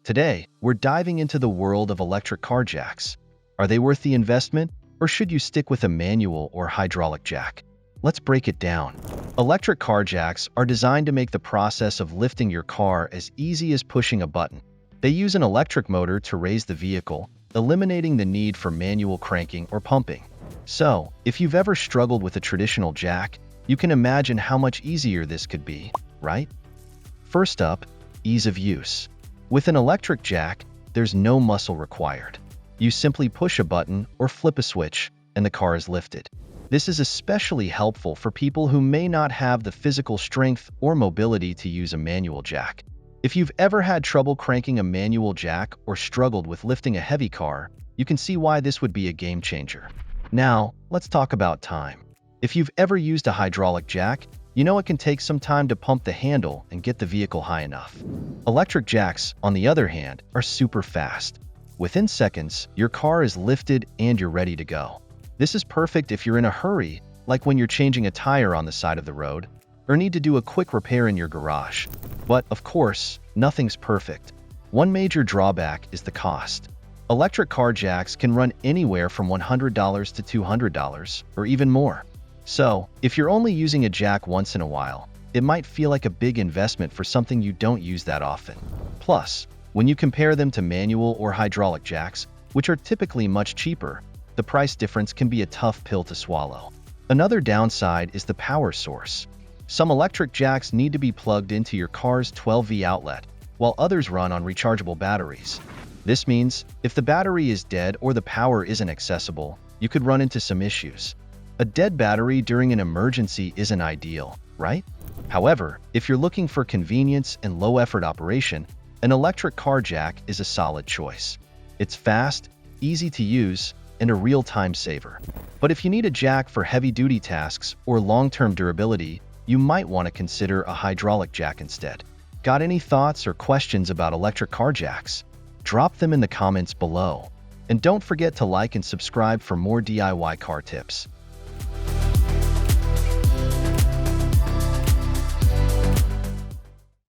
Today, we're diving into the world of electric car jacks. Are they worth the investment, or should you stick with a manual or hydraulic jack? Let's break it down. Electric car jacks are designed to make the process of lifting your car as easy as pushing a button. They use an electric motor to raise the vehicle, eliminating the need for manual cranking or pumping. So, if you've ever struggled with a traditional jack, you can imagine how much easier this could be, right? First up, ease of use. With an electric jack, there's no muscle required. You simply push a button or flip a switch, and the car is lifted. This is especially helpful for people who may not have the physical strength or mobility to use a manual jack. If you've ever had trouble cranking a manual jack or struggled with lifting a heavy car, you can see why this would be a game changer. Now, let's talk about time. If you've ever used a hydraulic jack, you know it can take some time to pump the handle and get the vehicle high enough. Electric jacks, on the other hand, are super fast. Within seconds, your car is lifted and you're ready to go. This is perfect if you're in a hurry, like when you're changing a tire on the side of the road, or need to do a quick repair in your garage. But, of course, nothing's perfect. One major drawback is the cost. Electric car jacks can run anywhere from $100 to $200, or even more. So, if you're only using a jack once in a while, it might feel like a big investment for something you don't use that often. Plus, when you compare them to manual or hydraulic jacks, which are typically much cheaper, the price difference can be a tough pill to swallow. Another downside is the power source. Some electric jacks need to be plugged into your car's 12V outlet, while others run on rechargeable batteries. This means, if the battery is dead or the power isn't accessible, you could run into some issues. A dead battery during an emergency isn't ideal, right? However, if you're looking for convenience and low-effort operation, an electric car jack is a solid choice. It's fast, easy to use, and a real time saver. But if you need a jack for heavy-duty tasks or long-term durability, you might want to consider a hydraulic jack instead. Got any thoughts or questions about electric car jacks? Drop them in the comments below. And don't forget to like and subscribe for more DIY car tips.